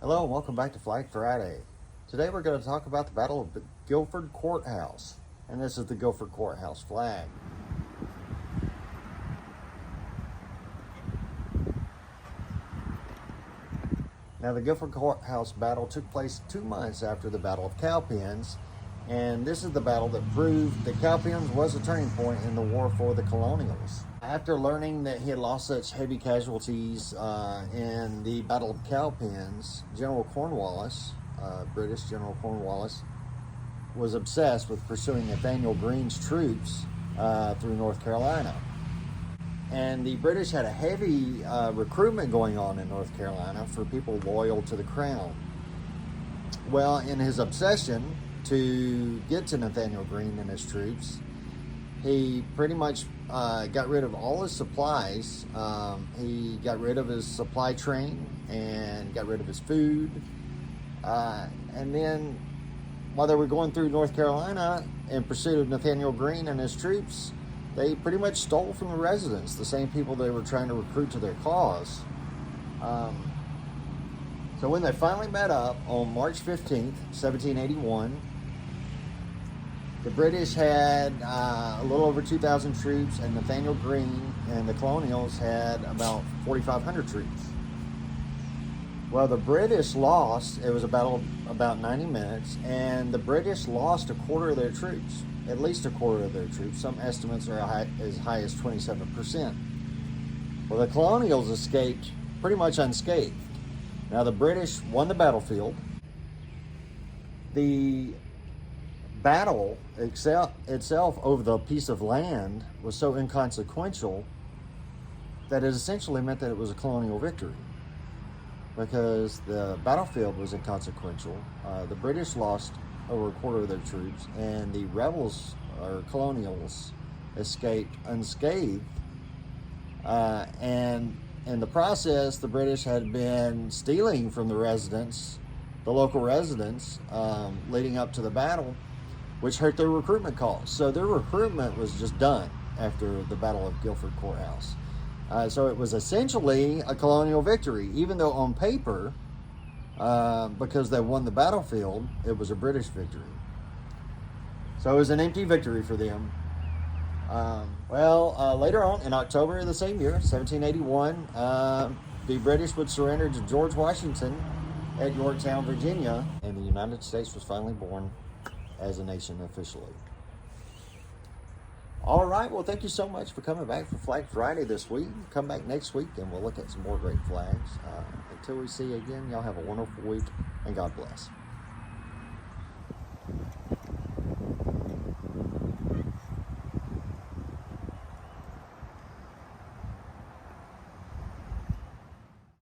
Hello and welcome back to Flag Friday. Today we're going to talk about the Battle of Guilford Courthouse, and this is the Guilford Courthouse flag. Now the Guilford Courthouse battle took place 2 months after the Battle of Cowpens, and this is the battle that proved that Cowpens was a turning point in the war for the colonials. After learning that he had lost such heavy casualties in the Battle of Cowpens, General Cornwallis, British General Cornwallis, was obsessed with pursuing Nathaniel Greene's troops through North Carolina. And the British had a heavy recruitment going on in North Carolina for people loyal to the crown. Well, in his obsession to get to Nathaniel Greene and his troops, he pretty much got rid of all his supplies. He got rid of his supply train and got rid of his food. And then while they were going through North Carolina in pursuit of Nathaniel Greene and his troops, they pretty much stole from the residents, the same people they were trying to recruit to their cause. So when they finally met up on March 15th, 1781, the British had a little over 2,000 troops, and Nathaniel Greene and the colonials had about 4,500 troops. Well, the British lost. It was a battle of about 90 minutes, and the British lost a quarter of their troops, at least a quarter of their troops. Some estimates are as high as 27%. Well, the colonials escaped pretty much unscathed. Now, the British won the battlefield. The battle itself over the piece of land was so inconsequential that it essentially meant that it was a colonial victory, because the battlefield was inconsequential. The British lost over a quarter of their troops, and the rebels or colonials escaped unscathed. And in the process, the British had been stealing from the residents, the local residents, leading up to the battle, which hurt their recruitment costs. So their recruitment was just done after the Battle of Guilford Courthouse. So it was essentially a colonial victory, even though on paper, because they won the battlefield, it was a British victory. So it was an empty victory for them. Later on in October of the same year, 1781, the British would surrender to George Washington at Yorktown, Virginia, and the United States was finally born as a nation officially. All right, well, thank you so much for coming back for Flag Friday this week. Come back next week and we'll look at some more great flags. Until we see you again, y'all have a wonderful week, and God bless.